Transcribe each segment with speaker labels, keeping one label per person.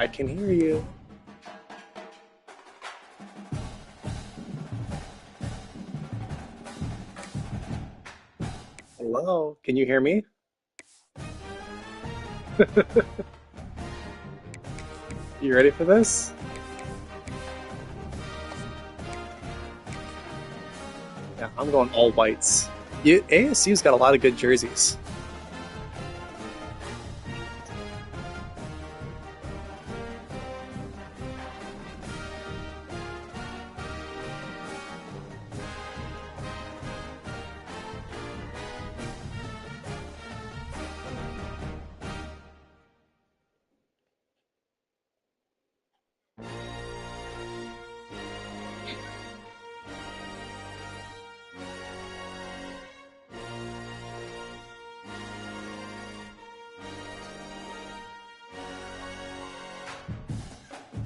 Speaker 1: I can hear you. Hello, can you hear me? You ready for this? Yeah, I'm going all whites. ASU's got a lot of good jerseys.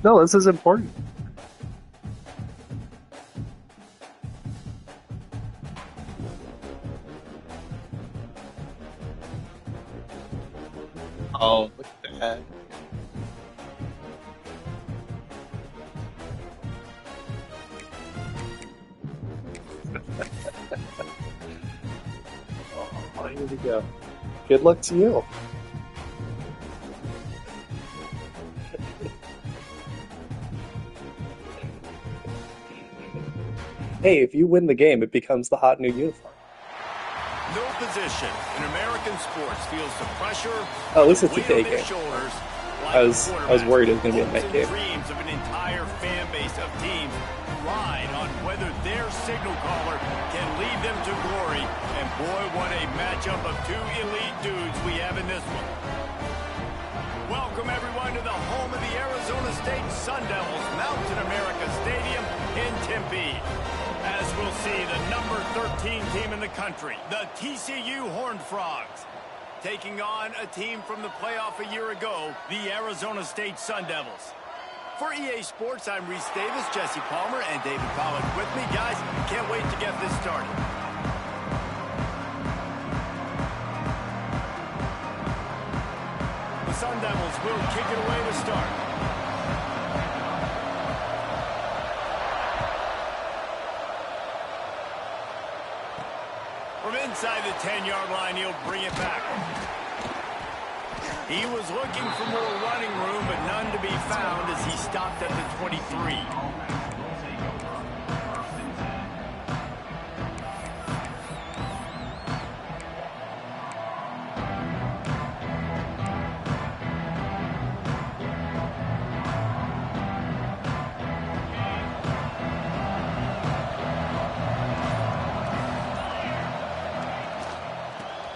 Speaker 1: No, this is important. Oh, look at that. Oh, here we go. Good luck to you. Hey, if you win the game, it becomes the hot new uniform.
Speaker 2: No position in American sports feels the pressure.
Speaker 1: Oh, at least it's a day game.
Speaker 2: Like
Speaker 1: I was worried it was going to be a night game.
Speaker 2: Dreams of an entire fan base of teams ride on whether their signal caller can lead them to glory. And boy, what a matchup of two elite dudes we have in this one. Welcome everyone to the home of the Arizona State Sun Devils, Mountain America Stadium in Tempe. As we'll see, the number 13 team in the country, the TCU Horned Frogs, taking on a team from the playoff a year ago, the Arizona State Sun Devils. For EA Sports, I'm Reese Davis, Jesse Palmer, and David Pollack with me. Guys, can't wait to get this started. The Sun Devils will kick it away to start. From inside the 10-yard line, he'll bring it back. He was looking for more running room, but none to be found as he stopped at the 23.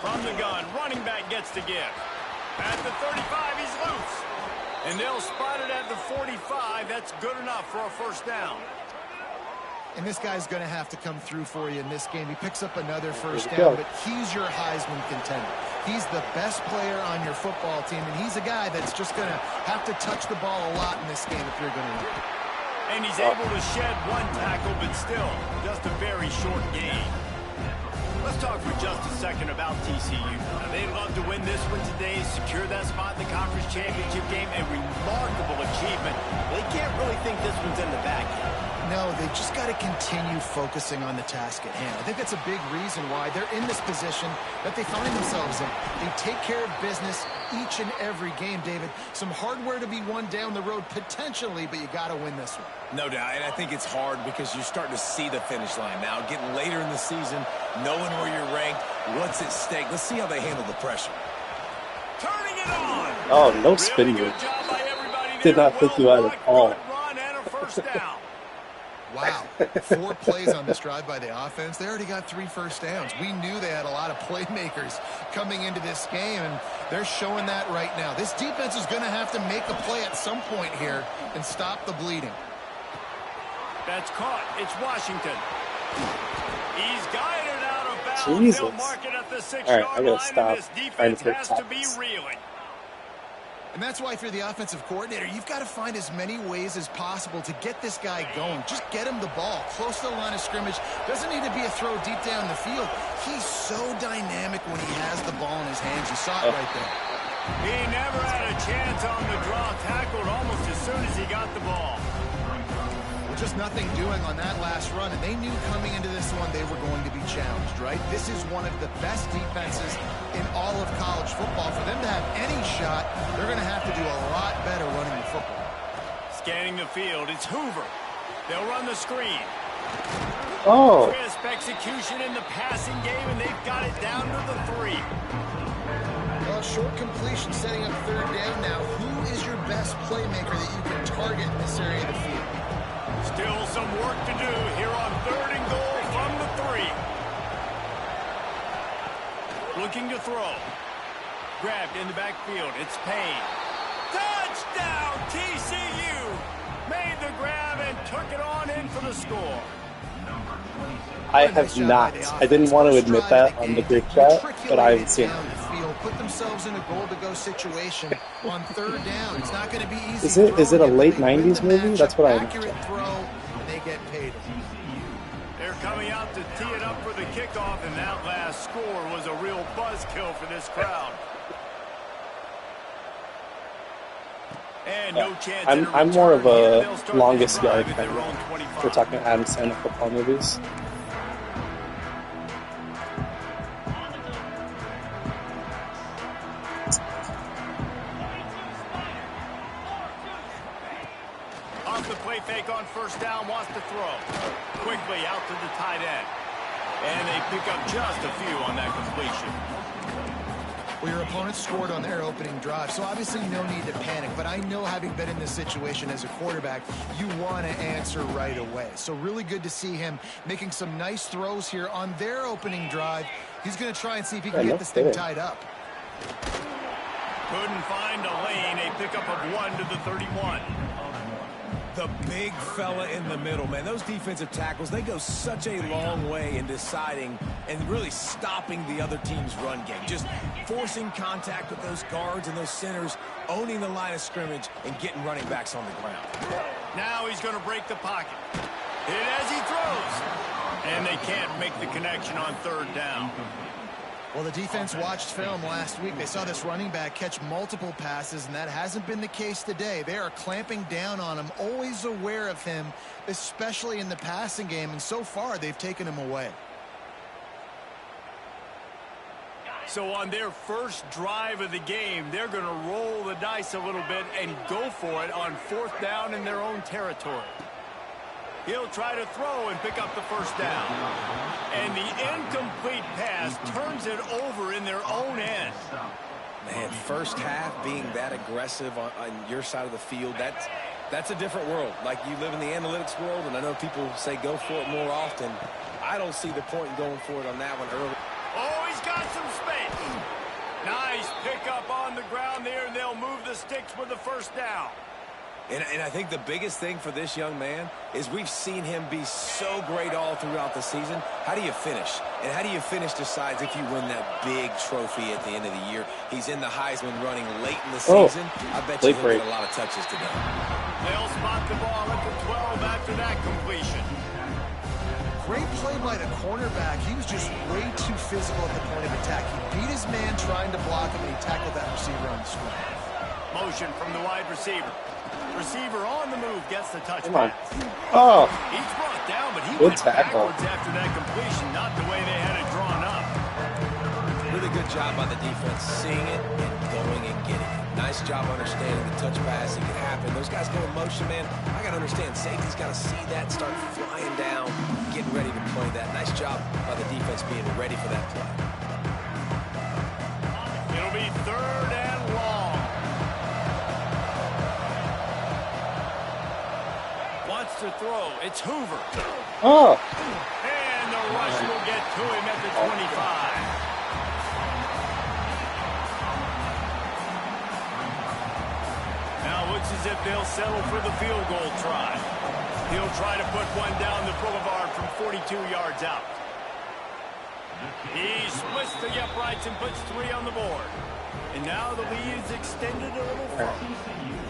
Speaker 2: From the gun, running back gets to give. At the 35, he's loose. And they'll spot it at the 45. That's good enough for a first down.
Speaker 3: And this guy's going to have to come through for you in this game. He picks up another first down, but he's your Heisman contender. He's the best player on your football team, and he's a guy that's just going to have to touch the ball a lot in this game if you're going to win.
Speaker 2: And he's able to shed one tackle, but still just a very short gain. Let's talk for just a second about TCU. Now, they'd love to win this one today, secure that spot in the conference championship game, a remarkable achievement. They can't really think this one's in the bag yet.
Speaker 3: No, they just got to continue focusing on the task at hand. I think that's a big reason why they're in this position that they find themselves in. They take care of business each and every game, David. Some hardware to be won down the road potentially, but you got to win this one.
Speaker 4: No doubt, and I think it's hard because you're starting to see the finish line now. Getting later in the season, knowing where you're ranked, what's at stake. Let's see how they handle the pressure.
Speaker 2: Turning it on.
Speaker 1: Oh, no spin move. Did not pick you out at all.
Speaker 2: Run and a first down.
Speaker 3: Wow, 4 plays on this drive by the offense. They already got 3 first downs. We knew they had a lot of playmakers coming into this game, and they're showing that right now. This defense is going to have to make a play at some point here and stop the bleeding.
Speaker 2: That's caught. It's Washington. He's guided out of bounds.
Speaker 1: Jesus.
Speaker 2: They'll mark it at the 6-yard
Speaker 1: All right, I gotta
Speaker 2: line,
Speaker 1: stop
Speaker 2: and this
Speaker 1: trying
Speaker 2: defense
Speaker 1: to
Speaker 2: has
Speaker 1: take
Speaker 2: to be
Speaker 1: tackles.
Speaker 2: reeling.
Speaker 3: And that's why if you're the offensive coordinator, you've got to find as many ways as possible to get this guy going. Just get him the ball close to the line of scrimmage. Doesn't need to be a throw deep down the field. He's so dynamic when he has the ball in his hands. You saw it right there.
Speaker 2: He never had a chance on the draw, tackled almost as soon as he got the ball.
Speaker 3: Just nothing doing on that last run, and they knew coming into this one they were going to be challenged, right? This is one of the best defenses in all of college football. For them to have any shot, they're going to have to do a lot better running the football.
Speaker 2: Scanning the field, it's Hoover. They'll run the screen.
Speaker 1: Oh.
Speaker 2: Crisp execution in the passing game, and they've got it down to the 3.
Speaker 3: Well, short completion setting up 3rd down now. Who is your best playmaker that you can target in this area of the field?
Speaker 2: Still some work to do here on 3rd and goal from the 3. Looking to throw. Grabbed in the backfield. It's Payne. Touchdown, TCU! Made the grab and took it on in for the score.
Speaker 1: I have not. I didn't want to admit that on the group chat, but I haven't seen it.
Speaker 3: Put themselves in a goal-to-go situation on 3rd down. It's not going to be easy.
Speaker 1: Is it a late 90s movie? That's what I
Speaker 3: accurate throw, and they get paid.
Speaker 2: They're coming out to tee it up for the kickoff, and that last score was a real buzzkill for this crowd. And no chance.
Speaker 1: I'm more of a longest yard fan. We're talking Adam Sandler football movies.
Speaker 2: Off the play fake on 1st down, wants to throw. Quickly out to the tight end. And they pick up just a few on that completion.
Speaker 3: Well, your opponent scored on their opening drive, so obviously no need to panic. But I know, having been in this situation as a quarterback, you want to answer right away. So really good to see him making some nice throws here on their opening drive. He's going to try and see if he can get this thing tied up.
Speaker 2: Couldn't find a lane. A pickup of 1 to the 31.
Speaker 4: The big fella in the middle, man. Those defensive tackles, they go such a long way in deciding and really stopping the other team's run game. Just forcing contact with those guards and those centers, owning the line of scrimmage, and getting running backs on the ground.
Speaker 2: Now he's going to break the pocket. Hit as he throws. And they can't make the connection on 3rd down.
Speaker 3: Well, the defense watched film last week. They saw this running back catch multiple passes, and that hasn't been the case today. They are clamping down on him, always aware of him, especially in the passing game, and so far they've taken him away.
Speaker 2: So on their first drive of the game, they're going to roll the dice a little bit and go for it on 4th down in their own territory. He'll try to throw and pick up the 1st down. And the incomplete pass turns it over in their own end.
Speaker 4: Man, first half being that aggressive on your side of the field, that's a different world. Like, you live in the analytics world, and I know people say go for it more often. I don't see the point in going for it on that one early.
Speaker 2: Oh, he's got some space. Nice pickup on the ground there, and they'll move the sticks with the 1st down.
Speaker 4: And I think the biggest thing for this young man is we've seen him be so great all throughout the season. How do you finish? And how do you finish decides if you win that big trophy at the end of the year. He's in the Heisman running late in the season. I bet you he'll get a lot of touches today.
Speaker 2: They'll spot the ball at the 12 after that completion.
Speaker 3: Great play by the cornerback. He was just way too physical at the point of attack. He beat his man trying to block him, and he tackled that receiver on the screen.
Speaker 2: Motion from the wide receiver. Receiver on the move gets the touch
Speaker 1: Come on.
Speaker 2: pass.
Speaker 1: Oh,
Speaker 2: He's brought down, but he
Speaker 1: good
Speaker 2: went
Speaker 1: tackle.
Speaker 2: backwards after that completion, not the way they had it drawn up.
Speaker 4: Really good job by the defense, seeing it and going and getting it. Nice job understanding the touch passing can happen. Those guys go in motion, man. I got to understand, safety's got to see that, start flying down, getting ready to play that. Nice job by the defense being ready for that play.
Speaker 2: It'll be 3rd and long. Wants to throw. It's Hoover.
Speaker 1: Oh,
Speaker 2: And the rush will get to him at the 25. Now looks as if they'll settle for the field goal try. He'll try to put one down the boulevard from 42 yards out. He splits the uprights and puts 3 on the board. And now the lead is extended a little further.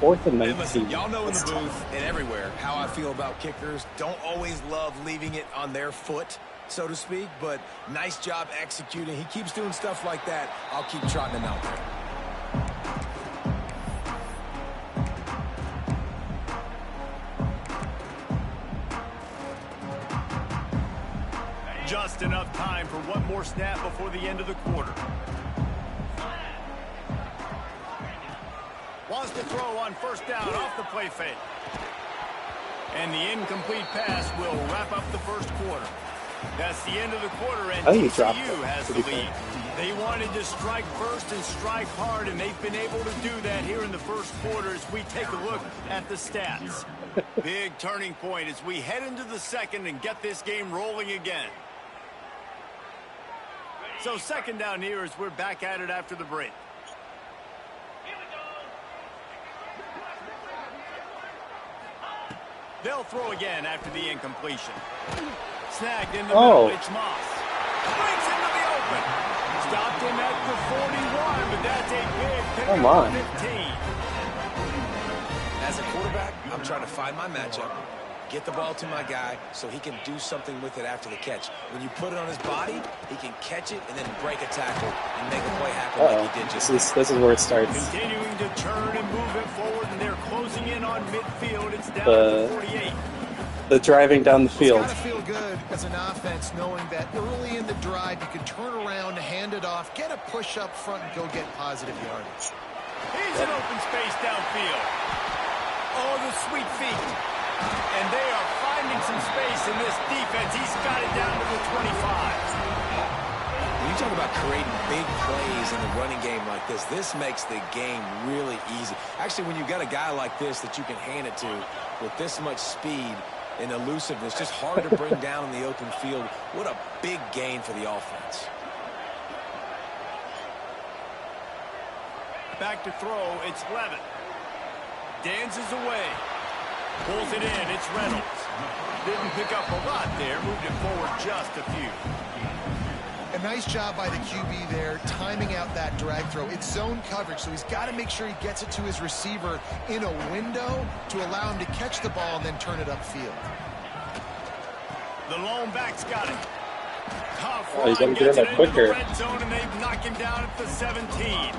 Speaker 1: 4th and
Speaker 4: And listen,
Speaker 1: 19.
Speaker 4: y'all know in the booth and everywhere how I feel about kickers. Don't always love leaving it on their foot, so to speak, but nice job executing. He keeps doing stuff like that. I'll keep trotting him out there.
Speaker 2: Just enough time for one more snap before the end of the quarter. Wants to throw on 1st down off the play fake. And the incomplete pass will wrap up the 1st quarter. That's the end of the quarter, and TCU has the lead. They wanted to strike first and strike hard, and they've been able to do that here in the 1st quarter as we take a look at the stats. Big turning point as we head into the 2nd and get this game rolling again. So 2nd down here as we're back at it after the break. They'll throw again after the incompletion. Snagged in the middle. It's Moss. Breaks into the open. Stopped him at the 41, but that's a big pickup on 15.
Speaker 4: As a quarterback, I'm trying to find my matchup, get the ball to my guy so he can do something with it after the catch. When you put it on his body, he can catch it and then break a tackle and make a play happen like he did just now.
Speaker 1: This is where it starts.
Speaker 2: Continuing to turn and move it forward, and they're closing in on midfield. It's down to 48.
Speaker 1: The driving down the field.
Speaker 3: It's got to feel good as an offense knowing that early in the drive you can turn around, hand it off, get a push up front, and go get positive yardage.
Speaker 2: Here's an open space downfield. Oh, the sweet feet. And they are finding some space in this defense. He's got it down to the 25.
Speaker 4: When you talk about creating big plays in the running game like this makes the game really easy. Actually, when you've got a guy like this that you can hand it to with this much speed and elusiveness, just hard to bring down in the open field. What a big gain for the offense.
Speaker 2: Back to throw, it's Levitt. Dances away. Pulls it in, it's Reynolds. Didn't pick up a lot there, moved it forward just a few.
Speaker 3: A nice job by the QB there, timing out that drag throw. It's zone coverage, so he's got to make sure he gets it to his receiver in a window to allow him to catch the ball and then turn it upfield.
Speaker 2: The lone back's got it. Tough
Speaker 1: Oh, you
Speaker 2: run,
Speaker 1: gotta get
Speaker 2: gets
Speaker 1: him
Speaker 2: it into
Speaker 1: quicker.
Speaker 2: the red zone, and they've knocked him down at the 17.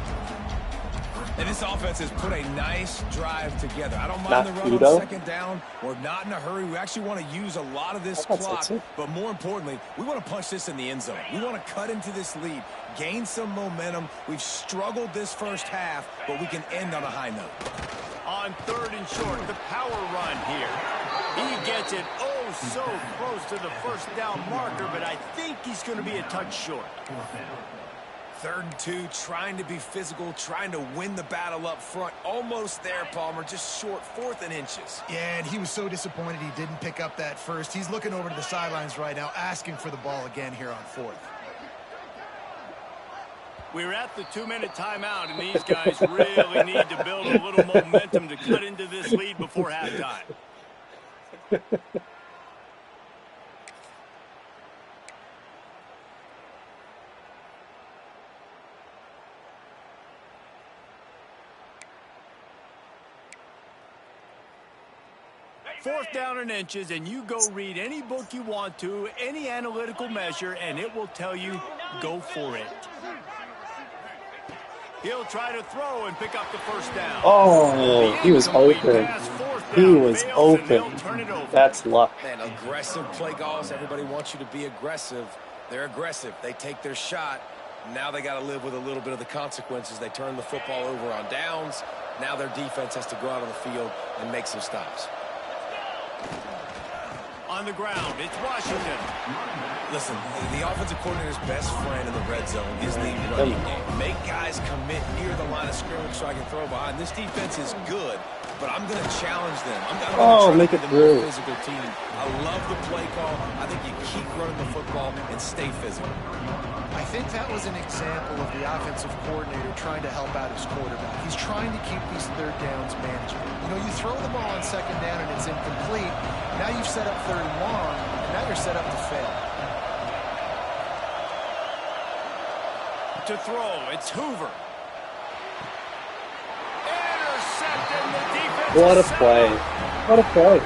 Speaker 4: And this offense has put a nice drive together. I don't mind
Speaker 1: Not
Speaker 4: the run
Speaker 1: Udo.
Speaker 4: on 2nd down. We're not in a hurry. We actually want to use a lot of this clock. But more importantly, we want to punch this in the end zone. We want to cut into this lead, gain some momentum. We've struggled this 1st half, but we can end on a high note.
Speaker 2: On 3rd and short, the power run here. He gets it oh so close to the 1st down marker, but I think he's going to be a touch short.
Speaker 4: 3rd and 2, trying to be physical, trying to win the battle up front. Almost there, Palmer, just short, 4th and inches.
Speaker 3: Yeah, and he was so disappointed he didn't pick up that first. He's looking over to the sidelines right now, asking for the ball again here on 4th.
Speaker 2: We're at the 2-minute timeout, and these guys really need to build a little momentum to cut into this lead before halftime. Fourth down and inches, and you go read any book you want to, any analytical measure, and it will tell you, go for it. He'll try to throw and pick up the first down.
Speaker 1: Oh, he was open. He was open. That's luck.
Speaker 4: Man, aggressive play calls. Everybody wants you to be aggressive. They're aggressive. They take their shot. Now they got to live with a little bit of the consequences. They turn the football over on downs. Now their defense has to go out on the field and make some stops.
Speaker 2: On the ground, it's Washington.
Speaker 4: Listen, the offensive coordinator's best friend in the red zone is the running game. Make guys commit near the line of scrimmage so I can throw behind. This defense is good, but I'm going to challenge them. I'm going to
Speaker 1: make it
Speaker 4: the
Speaker 1: through.
Speaker 4: more physical team. I love the play call. I think you keep running the football and stay physical.
Speaker 3: I think that was an example of the offensive coordinator trying to help out his quarterback. He's trying to keep these third downs manageable. You know, you throw the ball on second down and it's incomplete. Now you've set up third and long, and now you're set up to fail.
Speaker 2: To throw, it's Hoover. Intercepted the defense.
Speaker 1: What a play. What a play.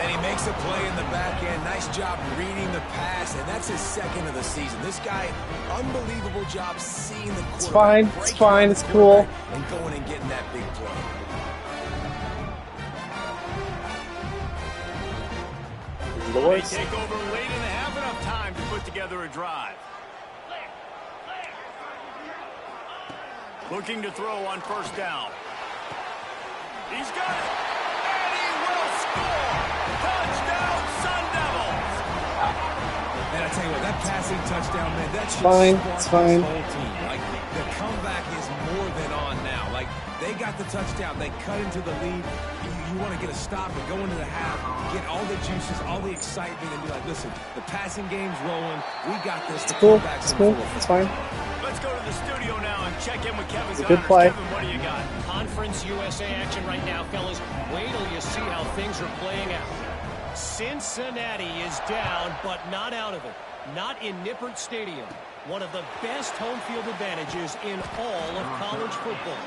Speaker 4: And he makes a play in the back end. Nice job reading the pass, and that's his second of the season. This guy, unbelievable job seeing the quarterback.
Speaker 1: It's fine. It's fine. It's cool.
Speaker 4: And going and getting that big play.
Speaker 2: They take over late in the half, enough time to put together a drive. Looking to throw on first down. He's got it. And he will score. Touchdown, Sun Devils.
Speaker 4: And I tell you what, that passing touchdown, man, that should
Speaker 1: fine.
Speaker 4: spark
Speaker 1: It's fine.
Speaker 4: this whole team. Like, the comeback is more than on now. Like, they got the touchdown. They cut into the lead. You want to get a stop and go into the half, get all the juices, all the excitement, and be like, listen, the passing game's rolling. We got this.
Speaker 1: It's cool. It's cool. It's fine.
Speaker 2: Let's go to the studio now and check in with Kevin.
Speaker 1: It's a good play.
Speaker 2: Kevin, what do you got?
Speaker 5: Conference USA action right now, fellas. Wait till you see how things are playing out. Cincinnati is down, but not out of it. Not in Nippert Stadium. One of the best home field advantages in all of college football.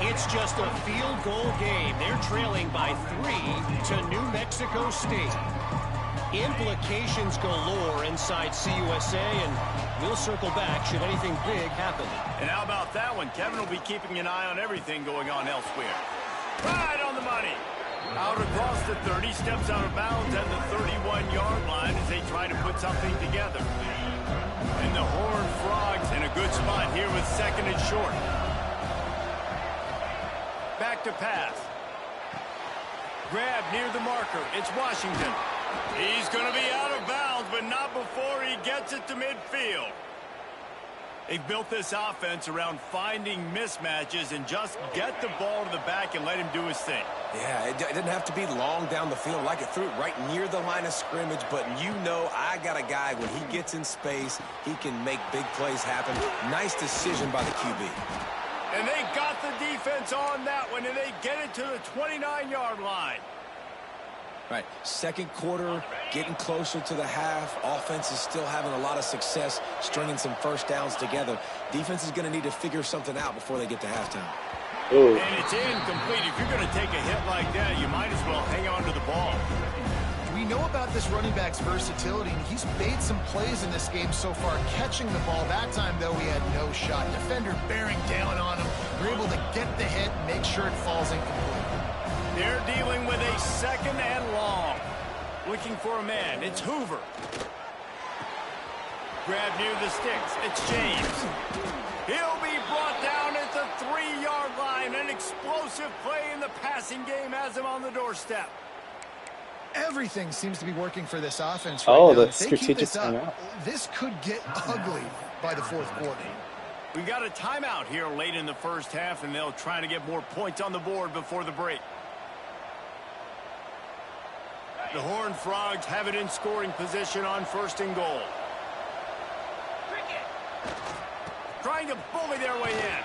Speaker 5: It's just a field goal game. They're trailing by 3 to New Mexico State. Implications galore inside CUSA, and we'll circle back should anything big happen.
Speaker 2: And how about that one? Kevin will be keeping an eye on everything going on elsewhere. Right on the money. Out across the 30, steps out of bounds at the 31-yard line as they try to put something together. And the Horned Frogs in a good spot here with second and short. Back to pass. Grab near the marker. It's Washington. He's going to be out of bounds, but not before he gets it to midfield. They've built this offense around finding mismatches and just get the ball to the back and let him do his thing.
Speaker 4: Yeah, it didn't have to be long down the field. Like it threw it right near the line of scrimmage, but you know I got a guy, when he gets in space, he can make big plays happen. Nice decision by the QB.
Speaker 2: And they got the defense on that one, and they get it to the 29-yard line.
Speaker 4: Right, second quarter, getting closer to the half. Offense is still having a lot of success stringing some first downs together. Defense is going to need to figure something out before they get to halftime.
Speaker 1: Ooh.
Speaker 2: And it's incomplete. If you're going to take a hit like that, you might as well hang on to the ball.
Speaker 3: We know about this running back's versatility, and he's made some plays in this game so far, catching the ball. That time, though, he had no shot. Defender bearing down on him. We're able to get the hit and make sure it falls incomplete.
Speaker 2: They're dealing with a second and long. Looking for a man. It's Hoover. Grab near the sticks. It's James. He'll be brought down at the 3-yard line. An explosive play in the passing game has him on the doorstep.
Speaker 3: Everything seems to be working for this offense right now.
Speaker 1: Oh, the
Speaker 3: If they keep
Speaker 1: strategic
Speaker 3: this up,
Speaker 1: timeout.
Speaker 3: this could get ugly by the fourth quarter.
Speaker 2: We got a timeout here late in the first half, and they'll try to get more points on the board before the break. The Horned Frogs have it in scoring position on first and goal. Trying to bully their way in.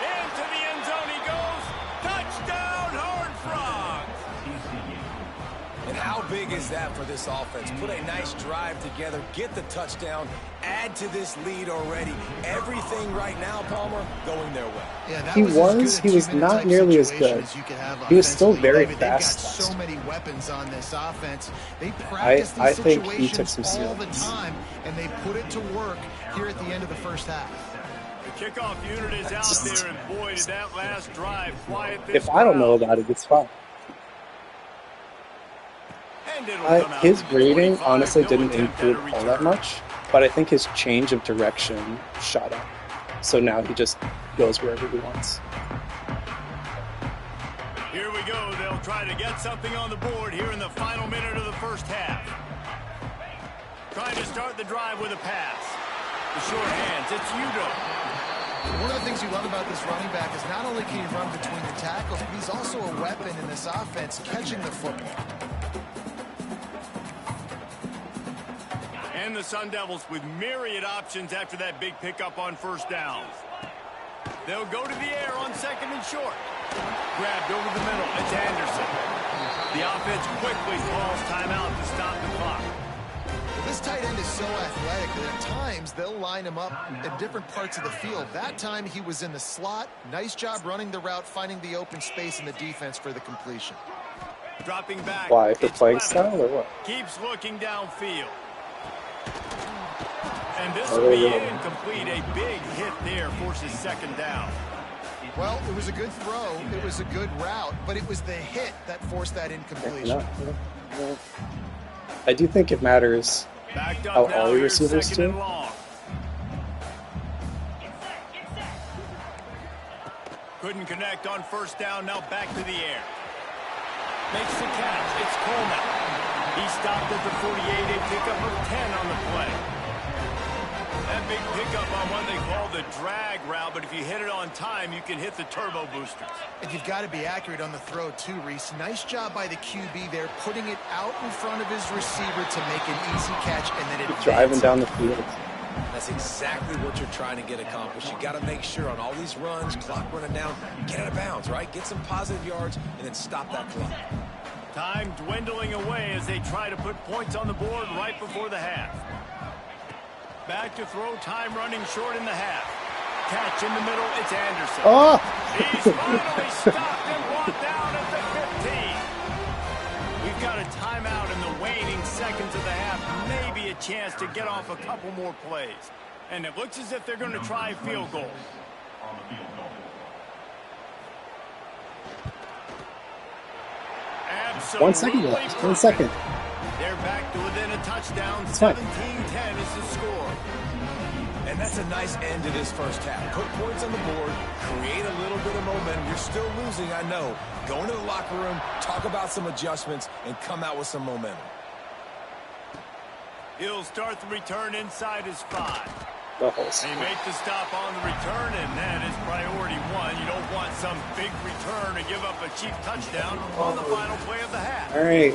Speaker 2: Into the end zone he goes. Touchdown, Horned Frogs!
Speaker 4: And how big is that for this offense? Put a nice drive together, get the touchdown, add to this lead already. Everything right now, Palmer, going their way.
Speaker 3: Yeah, that
Speaker 1: He
Speaker 3: was as good a
Speaker 1: was
Speaker 3: two-minute
Speaker 1: not
Speaker 3: type
Speaker 1: nearly as
Speaker 3: situation
Speaker 1: good.
Speaker 3: as you could have
Speaker 1: He was still
Speaker 3: offensively.
Speaker 1: very
Speaker 3: I mean, they've got
Speaker 1: fast.
Speaker 3: so many weapons on this offense. They practice these
Speaker 1: I think he
Speaker 3: situations
Speaker 1: took some
Speaker 3: all the
Speaker 1: steals.
Speaker 3: time, and they put it to work here at the end of the first half.
Speaker 2: The kickoff unit is out there, and boy, did that last drive quiet this
Speaker 1: If I don't know about it, it's fine. His rating honestly didn't improve all that much, but I think his change of direction shot up. So now he just goes wherever he wants.
Speaker 2: Here we go. They'll try to get something on the board here in the final minute of the first half. Trying to start the drive with a pass. The short hands, it's Y2.
Speaker 3: One of the things you love about this running back is not only can he run between the tackles, but he's also a weapon in this offense catching the football.
Speaker 2: And the Sun Devils with myriad options after that big pickup on first downs. They'll go to the air on second and short. Grabbed over the middle. It's Anderson. The offense quickly calls timeout to stop the clock.
Speaker 3: This tight end is so athletic that at times they'll line him up in different parts of the field. That time he was in the slot. Nice job running the route, finding the open space in the defense for the completion.
Speaker 2: Dropping back.
Speaker 1: Why? For playing style or what?
Speaker 2: Keeps looking downfield. And this will be incomplete. A big hit there forces second down.
Speaker 3: Well, it was a good throw. It was a good route, but it was the hit that forced that incompletion.
Speaker 1: I do think it matters how all your receivers do.
Speaker 2: Couldn't connect on first down. Now back to the air. Makes the catch. It's Coleman. He stopped at the 48. A pickup of 10 on the play. That big pickup on what they call the drag route, but if you hit it on time, you can hit the turbo boosters.
Speaker 3: And you've got to be accurate on the throw too, Reese. Nice job by the QB there, putting it out in front of his receiver to make an easy catch, and then it
Speaker 1: driving down the field.
Speaker 4: That's exactly what you're trying to get accomplished. You got to make sure on all these runs, clock running down, get out of bounds, right? Get some positive yards, and then stop that clock.
Speaker 2: Time dwindling away as they try to put points on the board right before the half. Back to throw, time running short in the half. Catch in the middle, it's Anderson.
Speaker 1: Oh!
Speaker 2: He's finally stopped and brought down at the 15. We've got a timeout in the waning seconds of the half. Maybe a chance to get off a couple more plays. And it looks as if they're going to try a field goal. Absolutely.
Speaker 1: 1 second left. 1 second.
Speaker 2: They're back to within a touchdown. 17-10 is the score.
Speaker 4: And that's a nice end to this first half. Put points on the board, create a little bit of momentum. You're still losing, I know. Go into the locker room, talk about some adjustments, and come out with some momentum.
Speaker 2: He'll start the return inside his 5.
Speaker 1: Buckles.
Speaker 2: They make the stop on the return, and that is priority 1. You don't want some big return to give up a cheap touchdown on the final play of the half.
Speaker 1: All right.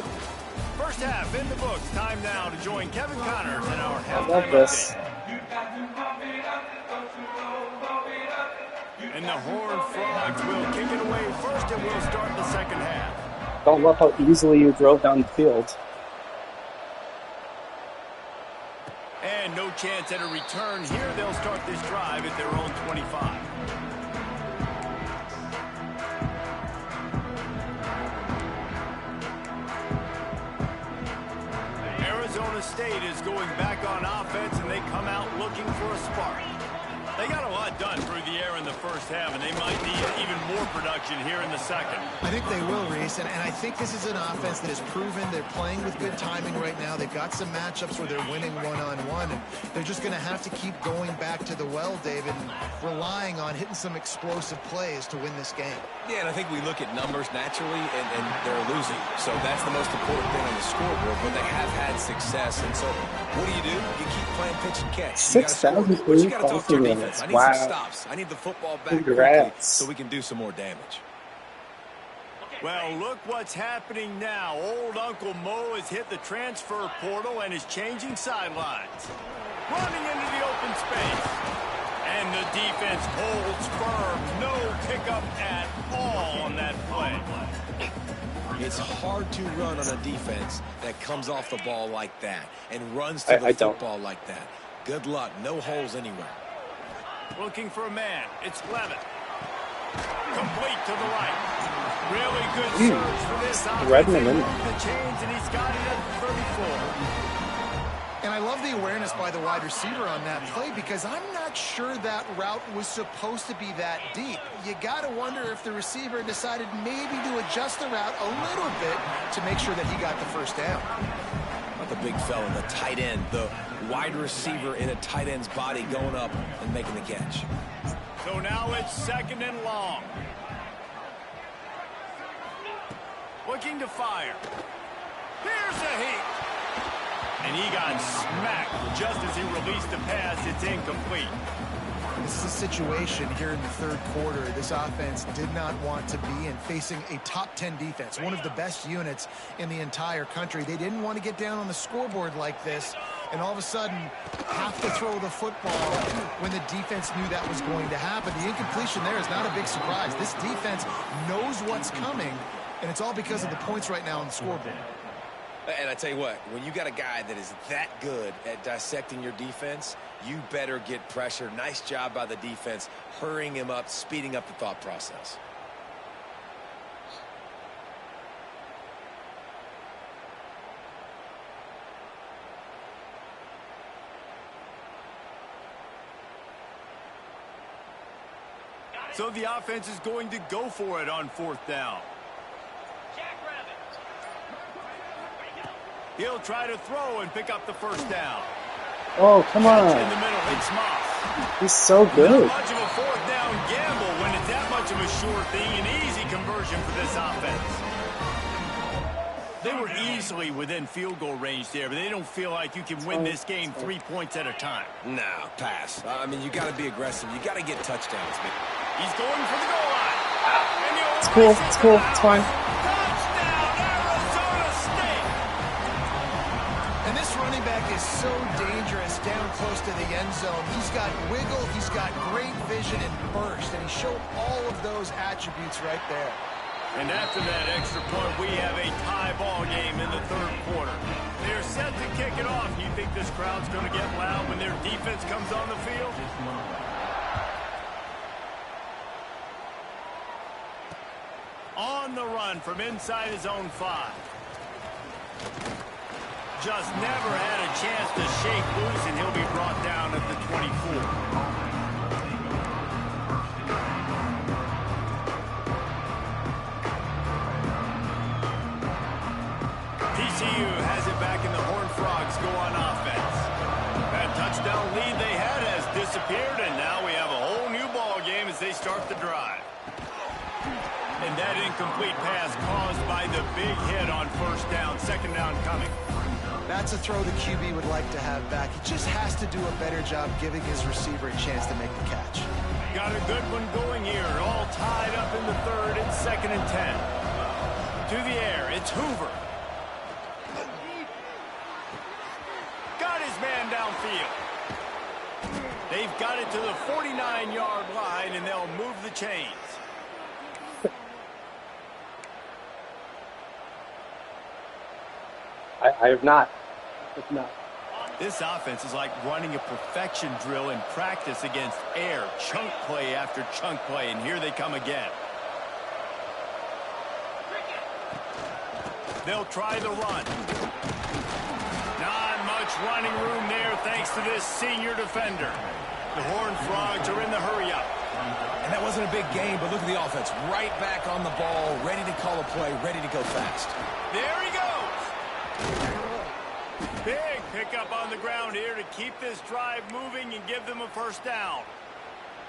Speaker 2: First half in the books. Time now to join Kevin Connors in our halftime
Speaker 1: I love this.
Speaker 2: And the Horned Frogs will kick it away first, and we'll start the second half.
Speaker 1: Don't love how easily you drove down the field.
Speaker 2: And no chance at a return here. They'll start this drive at their own 25. Arizona State is going back on offense, and they come out looking for a spark. They got a lot done through the air in the first half, and they might need even more production here in the second.
Speaker 3: I think they will, Reese, and I think this is an offense that has proven they're playing with good timing right now. They've got some matchups where they're winning one-on-one, and they're just going to have to keep going back to the well, David, and relying on hitting some explosive plays to win this game.
Speaker 4: Yeah, and I think we look at numbers naturally, and they're losing. So that's the most important thing on the scoreboard, but they have had success. And so what do? You keep playing pitch and catch.
Speaker 1: 6,000
Speaker 4: but you got to talk to your defense. I need
Speaker 1: wow.
Speaker 4: some stops. I need the football back quickly so we can do some more damage.
Speaker 2: Well, look what's happening now. Old Uncle Mo has hit the transfer portal and is changing sidelines. Running into the open space. And the defense holds firm. No pickup at all on that play.
Speaker 4: It's hard to run on a defense that comes off the ball like that and runs to the football like that. Good luck. No holes anywhere.
Speaker 2: Looking for a man. It's Levitt. Complete to the right. Really good surge for this offense. The chains, and he's got it at 34.
Speaker 3: And I love love the awareness by the wide receiver on that play because I'm not sure that route was supposed to be that deep. You got to wonder if the receiver decided maybe to adjust the route a little bit to make sure that he got the first down.
Speaker 4: Not the big fella, the tight end, the wide receiver in a tight end's body going up and making the catch.
Speaker 2: So now it's 2nd and long. Looking to fire. Here's a heat. And he got smacked just as he released the pass. It's incomplete.
Speaker 3: This is a situation here in the 3rd quarter this offense did not want to be in, facing a top 10 defense, one of the best units in the entire country. They didn't want to get down on the scoreboard like this and all of a sudden have to throw the football when the defense knew that was going to happen. The incompletion there is not a big surprise. This defense knows what's coming, and it's all because of the points right now on the scoreboard.
Speaker 4: And I tell you what, when you got a guy that is that good at dissecting your defense, you better get pressure. Nice job by the defense, hurrying him up, speeding up the thought process.
Speaker 2: So the offense is going to go for it on 4th down. He'll try to throw and pick up the first down.
Speaker 1: Oh, come on.
Speaker 2: In the middle, it's Moss.
Speaker 1: He's so good.
Speaker 2: Not much of a 4th down gamble when it's that much of a sure thing. An easy conversion for this offense. They were easily within field goal range there, but they don't feel like you can win this game 3 points at a time.
Speaker 4: No, pass. I mean, you got to be aggressive. You got to get touchdowns, man.
Speaker 2: He's going for the goal line.
Speaker 1: It's cool. It's cool. It's fine.
Speaker 2: Touchdown, Arizona State.
Speaker 3: And this running back is so dangerous down close to the end zone. He's got wiggle, he's got great vision and burst, and he showed all of those attributes right there.
Speaker 2: And after that extra point, we have a tie ball game in the 3rd quarter. They're set to kick it off. You think this crowd's going to get loud when their defense comes on the field? On the run from inside his own 5. Just never had a chance to shake loose, and he'll be brought down at the 24. TCU has it back, and the Horned Frogs go on offense. That touchdown lead they had has disappeared, and now we have a whole new ball game as they start the drive. And that incomplete pass caused by the big hit on 1st down, 2nd down coming.
Speaker 3: That's a throw the QB would like to have back. He just has to do a better job giving his receiver a chance to make the catch.
Speaker 2: Got a good one going here, all tied up in the 3rd and 2nd and 10. To the air, it's Hoover. Got his man downfield. They've got it to the 49-yard line, and they'll move the chains.
Speaker 1: I have not.
Speaker 2: This offense is like running a perfection drill in practice against air, chunk play after chunk play, and here they come again. They'll try the run. Not much running room there thanks to this senior defender. The Horned Frogs are in the hurry-up.
Speaker 4: And that wasn't a big game, but look at the offense. Right back on the ball, ready to call a play, ready to go fast.
Speaker 2: There he goes. Big pickup on the ground here to keep this drive moving and give them a 1st down.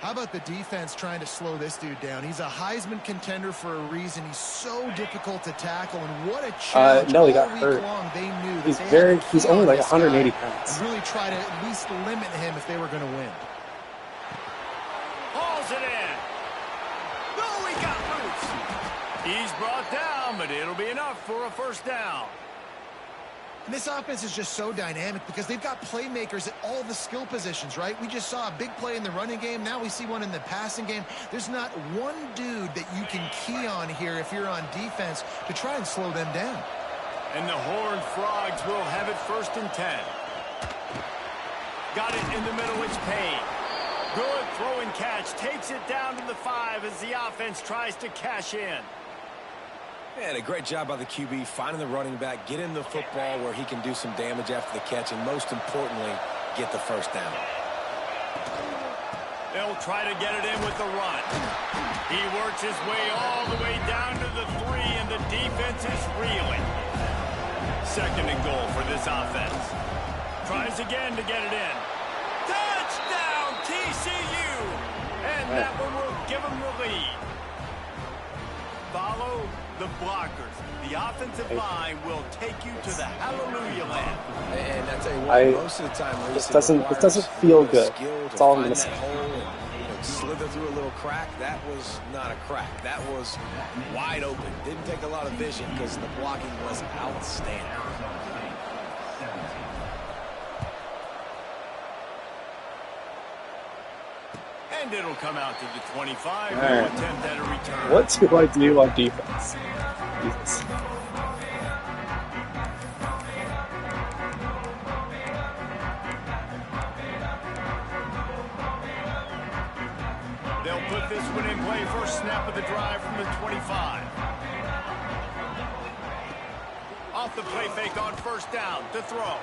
Speaker 3: How about the defense trying to slow this dude down? He's a Heisman contender for a reason. He's so difficult to tackle, and what a challenge.
Speaker 1: No, he got hurt.
Speaker 3: Long, they knew
Speaker 1: he's only like 180 pounds.
Speaker 3: Really try to at least limit him if they were going to win.
Speaker 2: Hauls it in. No, he got loose. He's brought down, but it'll be enough for a 1st down.
Speaker 3: And this offense is just so dynamic because they've got playmakers at all the skill positions, right? We just saw a big play in the running game. Now we see one in the passing game. There's not one dude that you can key on here if you're on defense to try and slow them down.
Speaker 2: And the Horned Frogs will have it 1st and 10. Got it in the middle. It's Payne. Good throw and catch. Takes it down to the 5 as the offense tries to cash in.
Speaker 4: And a great job by the QB finding the running back, get him the football where he can do some damage after the catch, and most importantly, get the first down.
Speaker 2: They'll try to get it in with the run. He works his way all the way down to the 3, and the defense is reeling. 2nd and goal for this offense. Tries again to get it in. Touchdown, TCU! And that one will give him the lead. Follow the blockers. The offensive line will take you to the hallelujah land.
Speaker 4: And I tell you what, most of the time,
Speaker 1: this doesn't feel good. That's all I'm gonna say.
Speaker 4: Slither through a little crack. That was not a crack. That was wide open. Didn't take a lot of vision because the blocking was outstanding.
Speaker 2: And it'll come out to the 25. Right. Attempt at a return.
Speaker 1: What do I do on defense? Jesus.
Speaker 2: They'll put this one in play. First snap of the drive from the 25. Off the play fake on first down to throw.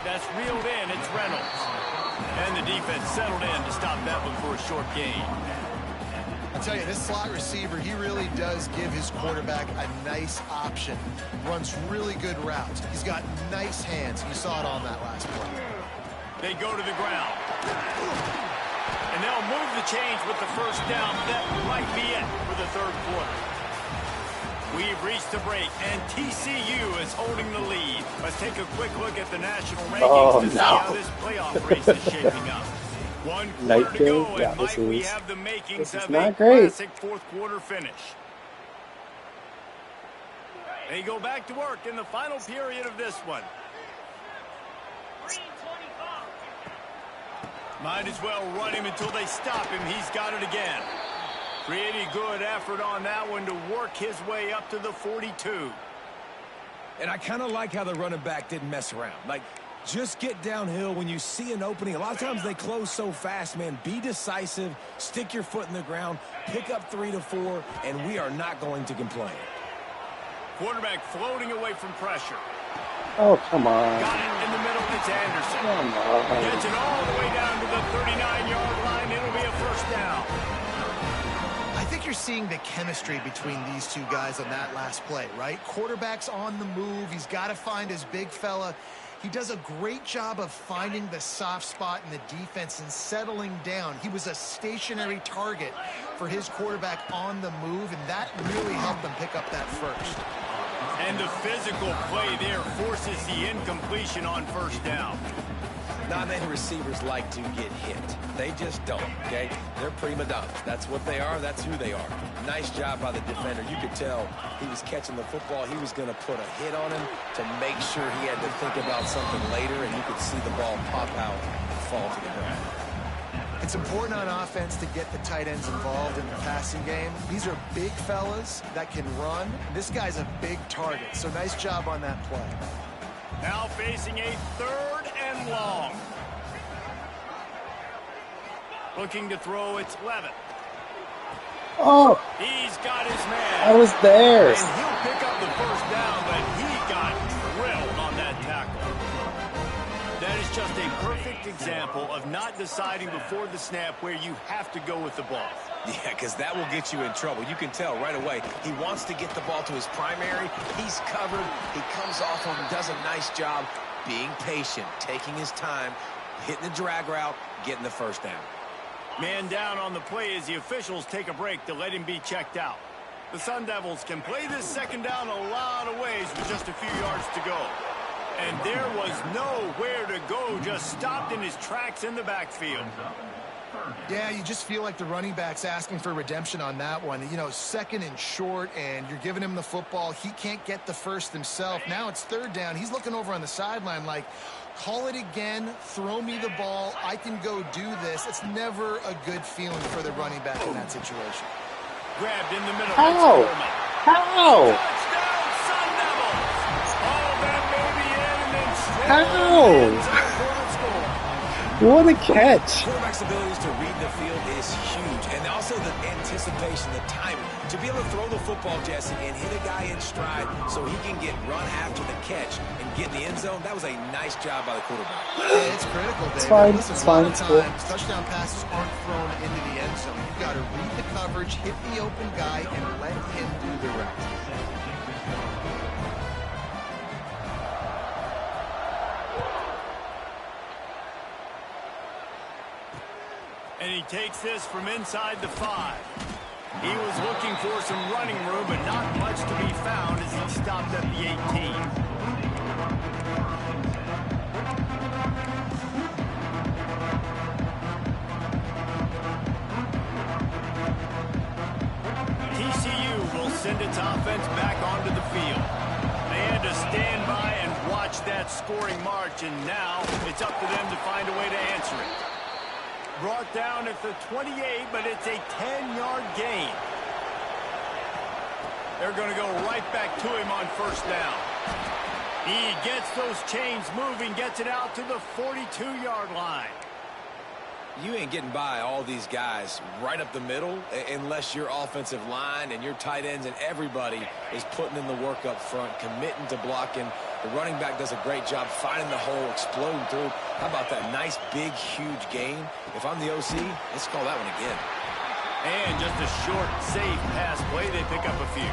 Speaker 2: That's reeled in. It's Reynolds. And the defense settled in to stop that one for a short gain.
Speaker 3: I'll tell you, this slot receiver, he really does give his quarterback a nice option. Runs really good routes. He's got nice hands. You saw it on that last play.
Speaker 2: They go to the ground. And they'll move the chains with the first down. That might be it for the 3rd quarter. We've reached the break, and TCU is holding the lead. Let's take a quick look at the national rankings to see how this playoff race is shaping up. 1 quarter to go, and Mike, we have the makings of a classic 4th quarter finish. They go back to work in the final period of this one. Might as well run him until they stop him. He's got it again. Pretty good effort on that one to work his way up to the 42.
Speaker 4: And I kind of like how the running back didn't mess around. Like, just get downhill when you see an opening. A lot of times they close so fast, man. Be decisive, stick your foot in the ground, pick up 3 to 4, and we are not going to complain.
Speaker 2: Quarterback floating away from pressure.
Speaker 1: Oh, come on.
Speaker 2: Got it in the middle. It's Anderson.
Speaker 1: Come on.
Speaker 2: Gets it all the way down to the 39-yard line. It'll be a first down.
Speaker 3: I think you're seeing the chemistry between these two guys on that last play, right? Quarterback's on the move. He's got to find his big fella. He does a great job of finding the soft spot in the defense and settling down. He was a stationary target for his quarterback on the move, and that really helped them pick up that first.
Speaker 2: And the physical play there forces the incompletion on first down.
Speaker 4: Not many receivers like to get hit. They just don't, okay? They're prima donnas. That's what they are. That's who they are. Nice job by the defender. You could tell he was catching the football. He was going to put a hit on him to make sure he had to think about something later, and you could see the ball pop out and fall to the ground.
Speaker 3: It's important on offense to get the tight ends involved in the passing game. These are big fellas that can run. This guy's a big target, so nice job on that play.
Speaker 2: Now facing a 3rd and long. Looking to throw, it's Levitt.
Speaker 1: Oh!
Speaker 2: He's got his man.
Speaker 1: I was there.
Speaker 2: And he'll pick up the first down, but he got drilled on that tackle. That is just a perfect example of not deciding before the snap where you have to go with the ball.
Speaker 4: Yeah, because that will get you in trouble. You can tell right away he wants to get the ball to his primary. He's covered. He comes off him, does a nice job being patient, taking his time, hitting the drag route, getting the first down.
Speaker 2: Man down on the play as the officials take a break to let him be checked out. The Sun Devils can play this second down a lot of ways with just a few yards to go. And there was nowhere to go, just stopped in his tracks in the backfield.
Speaker 3: Yeah, you just feel like the running back's asking for redemption on that one. You know, 2nd and short, and you're giving him the football. He can't get the first himself. Now it's 3rd down. He's looking over on the sideline like, call it again, throw me the ball, I can go do this. It's never a good feeling for the running back in that situation.
Speaker 2: Grabbed in the middle.
Speaker 1: How? How?
Speaker 2: Touchdown, Sun Devils! Oh, that may be in, and then
Speaker 1: How? What a catch.
Speaker 4: Quarterback's abilities to read the field is huge. And also the anticipation, the timing. To be able to throw the football, Jesse, and hit a guy in stride so he can get run after the catch and get in the end zone, that was a nice job by the quarterback.
Speaker 3: Yeah, it's critical, David.
Speaker 1: It's fine.
Speaker 3: Listen,
Speaker 1: It's
Speaker 3: a lot
Speaker 1: fine.
Speaker 3: of
Speaker 1: It's cool.
Speaker 3: times, touchdown passes aren't thrown into the end zone. You've got to read the coverage, hit the open guy, and let him do the rest.
Speaker 2: And he takes this from inside the 5. He was looking for some running room, but not much to be found as he stopped at the 18. TCU will send its offense back onto the field. They had to stand by and watch that scoring march, and now it's up to them to find a way to answer it. Brought down at the 28, but it's a 10-yard gain. They're going to go right back to him on first down. He gets those chains moving, gets it out to the 42-yard line.
Speaker 4: You ain't getting by all these guys right up the middle unless your offensive line and your tight ends and everybody is putting in the work up front, committing to blocking. The running back does a great job finding the hole, exploding through. How about that nice, big, huge gain? If I'm the OC, let's call that one again.
Speaker 2: And just a short, safe pass play, they pick up a few.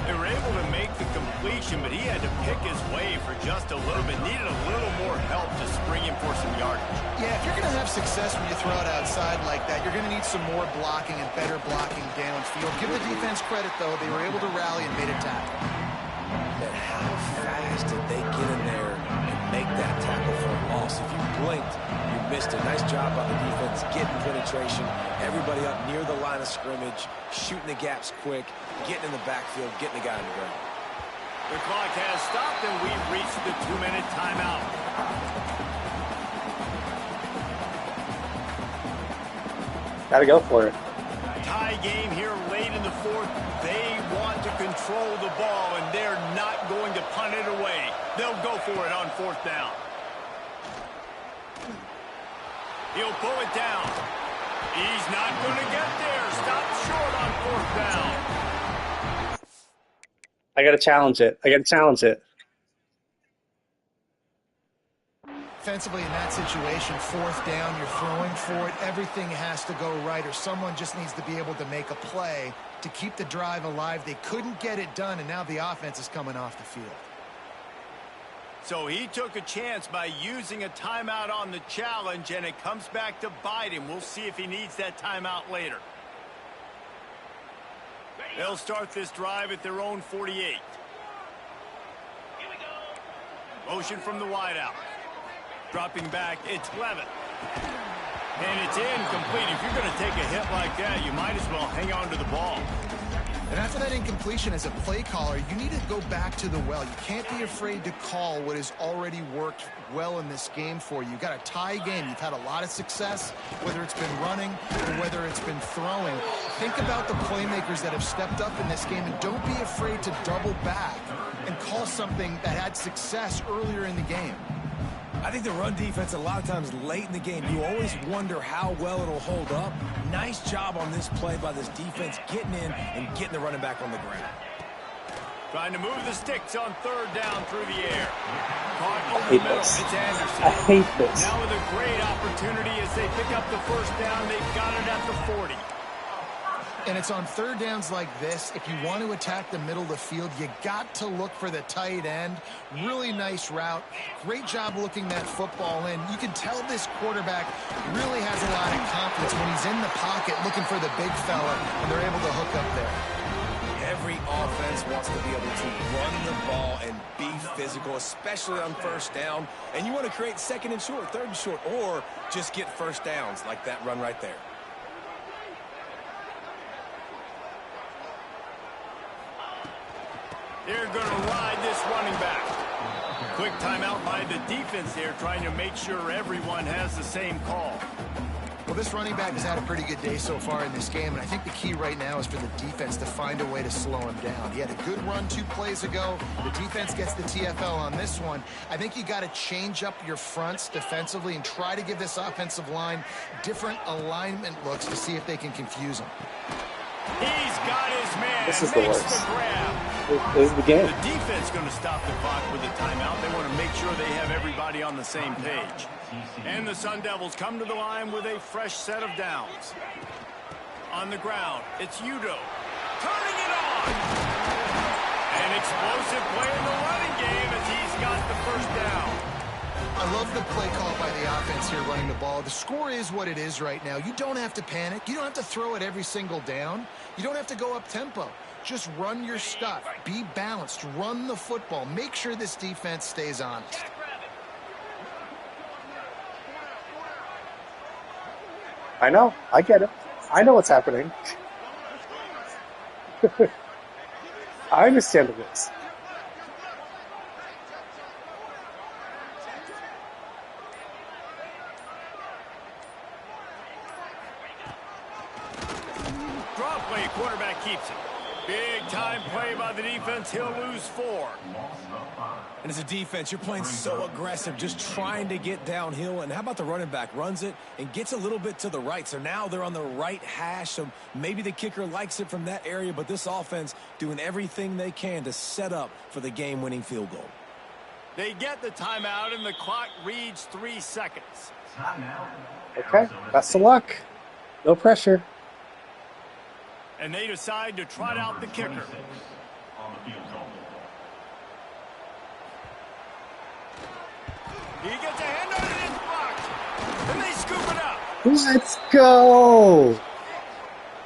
Speaker 2: They were able to make the completion, but he had to pick his way for just a little bit. Needed a little more help to spring him for some yardage.
Speaker 3: Yeah, if you're going to have success when you throw it outside like that, you're going to need some more blocking and better blocking downfield. Give the defense credit, though. They were able to rally and made a tackle.
Speaker 4: And how fast did they get in there and make that tackle for a loss? If you blinked, you missed a nice job by the defense, getting penetration, everybody up near the line of scrimmage, shooting the gaps quick, getting in the backfield, getting the guy on the ground.
Speaker 2: The clock has stopped, and we've reached the 2-minute timeout.
Speaker 1: Gotta go for it.
Speaker 2: Tie game here late in the 4th. They want to control the ball, and they're not going to punt it away. They'll go for it on 4th down. He'll pull it down. He's not going to get there. Stopped short on 4th down.
Speaker 1: I gotta challenge it.
Speaker 3: Offensively, in that situation, 4th down, you're throwing for it. Everything has to go right, or someone just needs to be able to make a play to keep the drive alive. They couldn't get it done, and now the offense is coming off the field.
Speaker 2: So he took a chance by using a timeout on the challenge, and it comes back to bite him. We'll see if he needs that timeout later. They'll start this drive at their own 48. Motion from the wideout. Dropping back, it's Levitt. And it's incomplete. If you're going to take a hit like that, you might as well hang on to the ball.
Speaker 3: And after that incompletion, as a play caller, you need to go back to the well. You can't be afraid to call what has already worked well in this game for you. You've got a tie game. You've had a lot of success, whether it's been running or whether it's been throwing. Think about the playmakers that have stepped up in this game, and don't be afraid to double back and call something that had success earlier in the game.
Speaker 4: I think the run defense, a lot of times late in the game, you always wonder how well it'll hold up. Nice job on this play by this defense, getting in and getting the running back on the ground.
Speaker 2: Trying to move the sticks on 3rd down through the air. Caught
Speaker 1: I
Speaker 2: over
Speaker 1: hate
Speaker 2: the middle.
Speaker 1: this.
Speaker 2: It's Anderson.
Speaker 1: I hate this.
Speaker 2: Now with a great opportunity as they pick up the 1st down. They've got it at the 40.
Speaker 3: And it's on 3rd downs like this. If you want to attack the middle of the field, you got to look for the tight end. Really nice route. Great job looking that football in. You can tell this quarterback really has a lot of confidence when he's in the pocket looking for the big fella, and they're able to hook up there.
Speaker 4: Every offense wants to be able to run the ball and be physical, especially on 1st down. And you want to create 2nd and short, 3rd and short, or just get 1st downs like that run right there.
Speaker 2: They're going to ride this running back. Quick timeout by the defense there, trying to make sure everyone has the same call.
Speaker 3: Well, this running back has had a pretty good day so far in this game, and I think the key right now is for the defense to find a way to slow him down. He had a good run 2 plays ago. The defense gets the TFL on this one. I think you got to change up your fronts defensively and try to give this offensive line different alignment looks to see if they can confuse him.
Speaker 2: He's got his man.
Speaker 1: This is the worst.
Speaker 2: The grab.
Speaker 1: This is the game.
Speaker 2: The defense going to stop the clock with a timeout. They want to make sure they have everybody on the same page. And the Sun Devils come to the line with a fresh set of downs. On the ground, it's Udo. Turning it on. An explosive play in the running game as he's got the first down.
Speaker 3: I love the play call by the offense here running the ball. The score is what it is right now. You don't have to panic. You don't have to throw it every single down. You don't have to go up tempo. Just run your stuff. Be balanced. Run the football. Make sure this defense stays honest.
Speaker 1: I know. I get it. I know what's happening. I understand the rules.
Speaker 2: Draw play, quarterback keeps it. Big time play by the defense. He'll lose 4.
Speaker 4: And as a defense, you're playing so aggressive, just trying to get downhill. And how about the running back? Runs it and gets a little bit to the right. So now they're on the right hash. So maybe the kicker likes it from that area. But this offense doing everything they can to set up for the game-winning field goal.
Speaker 2: They get the timeout, and the clock reads 3 seconds.
Speaker 1: Okay. Best of luck. No pressure.
Speaker 2: And they decide to trot out the kicker. He gets a hand on it, it's blocked. And they scoop it up.
Speaker 1: Let's go.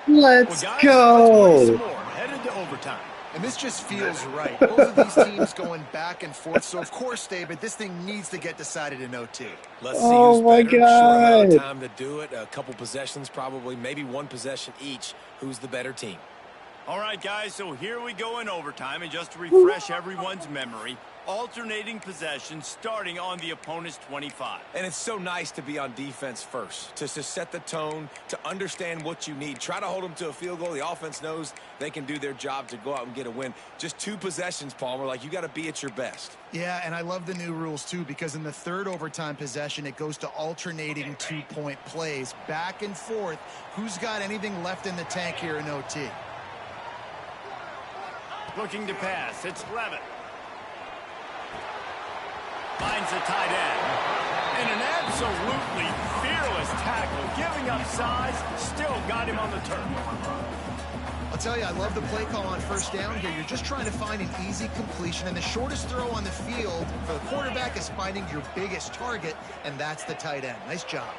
Speaker 1: Let's go.
Speaker 2: Headed to overtime.
Speaker 3: And this just feels right. Both of these teams going back and forth. So, of course, David, this thing needs to get decided in OT.
Speaker 4: Let's see who's better. Short amount of time to do it. A couple possessions probably, maybe 1 possession each. Who's the better team?
Speaker 2: All right, guys, so here we go in overtime. And just to refresh everyone's memory, alternating possessions starting on the opponent's 25.
Speaker 4: And it's so nice to be on defense first, to set the tone, to understand what you need. Try to hold them to a field goal. The offense knows they can do their job to go out and get a win. Just 2 possessions, Palmer. Like, you got to be at your best.
Speaker 3: Yeah, and I love the new rules, too, because in the 3rd overtime possession, it goes to alternating 2-point plays. Back and forth. Who's got anything left in the tank here in OT?
Speaker 2: Looking to pass. It's Levitt. Finds the tight end. And an absolutely fearless tackle. Giving up size. Still got him on the turf.
Speaker 3: I'll tell you, I love the play call on first down here. You're just trying to find an easy completion, and the shortest throw on the field for the quarterback is finding your biggest target, and that's the tight end. Nice job.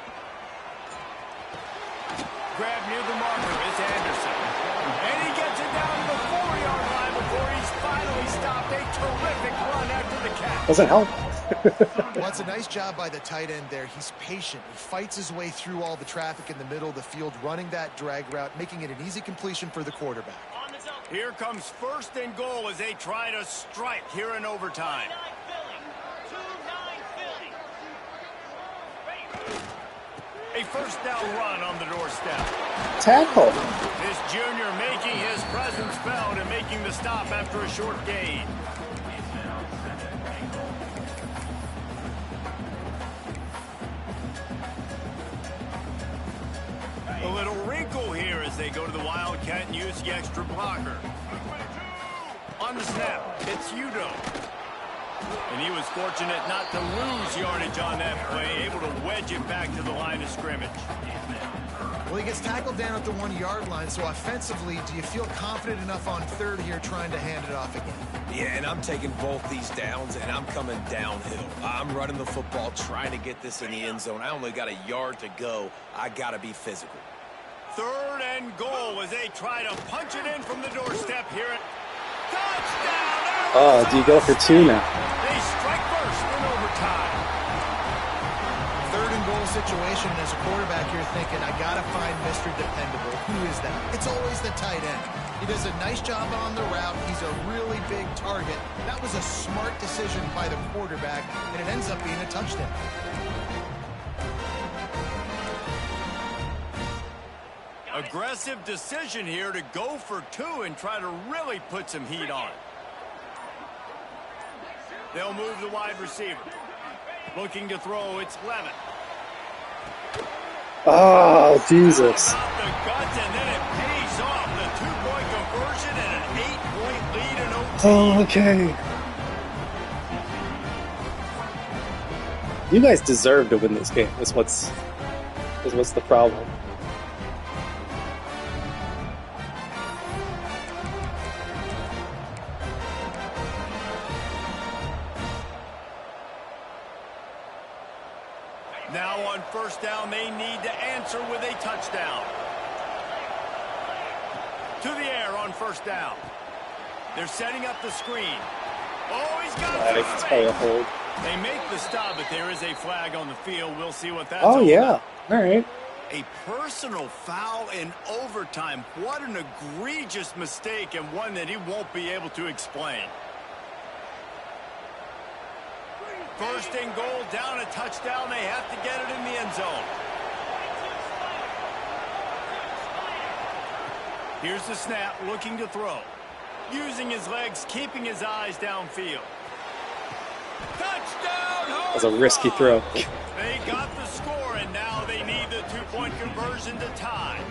Speaker 2: Grab near the marker is Anderson. And he gets it down to the 4-yard line before he's finally stopped. A terrific run after the catch.
Speaker 1: Doesn't help.
Speaker 3: Well, it's a nice job by the tight end there. He's patient. He fights his way through all the traffic in the middle of the field, running that drag route, making it an easy completion for the quarterback.
Speaker 2: Here comes 1st and goal as they try to strike here in overtime. A first down run on the doorstep.
Speaker 1: Tackle.
Speaker 2: This junior making his presence felt and making the stop after a short gain. A little wrinkle here as they go to the Wildcat and use the extra blocker. On the snap, it's Udo. And he was fortunate not to lose yardage on that play, able to wedge it back to the line of scrimmage.
Speaker 3: Well, he gets tackled down at the 1-yard line, so offensively, do you feel confident enough on 3rd here trying to hand it off again?
Speaker 4: Yeah, and I'm taking both these downs, and I'm coming downhill. I'm running the football, trying to get this in the end zone. I only got a yard to go. I got to be physical.
Speaker 2: 3rd and goal as they try to punch it in from the doorstep here at touchdown.
Speaker 1: Oh, do you go for 2 now?
Speaker 2: They strike first in overtime.
Speaker 3: 3rd and goal situation, and as a quarterback, you're thinking, I got to find Mr. Dependable. Who is that? It's always the tight end. He does a nice job on the route. He's a really big target. That was a smart decision by the quarterback, and it ends up being a touchdown.
Speaker 2: Aggressive decision here to go for 2 and try to really put some heat on. They'll move the wide receiver. Looking to throw, it's Levitt.
Speaker 1: Oh, Jesus.
Speaker 2: How about the guts, and then it pays off. The 2-point conversion and an 8-point lead in OT.
Speaker 1: Oh, okay. You guys deserve to win this game. Is what's the problem.
Speaker 2: Now on first down, they need to answer with a touchdown. To the air on first down. They're setting up the screen. Oh, he's got it.
Speaker 1: It's probably a hold.
Speaker 2: They make the stop, but there is a flag on the field. We'll see what that's
Speaker 1: all
Speaker 2: about.
Speaker 1: All right.
Speaker 2: A personal foul in overtime. What an egregious mistake, and one that he won't be able to explain. First and goal, down a touchdown. They have to get it in the end zone. Here's the snap, looking to throw. Using his legs, keeping his eyes downfield. Touchdown!
Speaker 1: That was a risky throw.
Speaker 2: They got the score, and now they need the 2-point conversion to tie.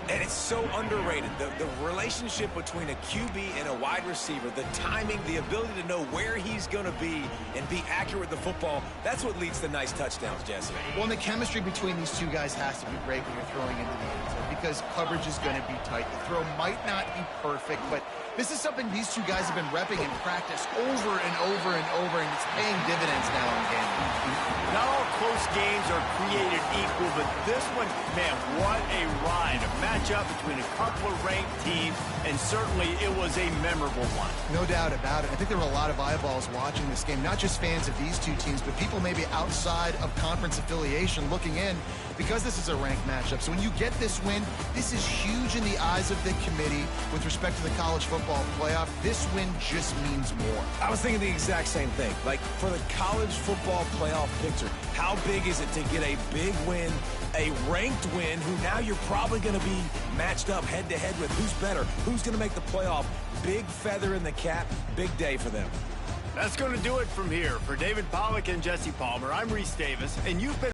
Speaker 4: And it's so underrated. The relationship between a QB and a wide receiver, the timing, the ability to know where he's going to be and be accurate with the football, that's what leads to nice touchdowns, Jesse.
Speaker 3: Well, and the chemistry between these two guys has to be great when you're throwing into the end zone because coverage is going to be tight. The throw might not be perfect, but this is something these two guys have been repping in practice over and over and over, and it's paying dividends now in game.
Speaker 2: Not all close games are created equal, but this one, man, what a ride. A matchup between a couple of ranked teams, and certainly it was a memorable one.
Speaker 3: No doubt about it. I think there were a lot of eyeballs watching this game, not just fans of these two teams, but people maybe outside of conference affiliation looking in because this is a ranked matchup. So when you get this win, this is huge in the eyes of the committee with respect to the college football playoff. This win just means more.
Speaker 4: I was thinking the exact same thing. Like, for the college football playoff picture, how big is it to get a big win, a ranked win, who now you're probably going to be matched up head-to-head with who's better, who's going to make the playoff. Big feather in the cap, big day for them.
Speaker 2: That's going to do it from here. For David Pollack and Jesse Palmer, I'm Reese Davis, and you've been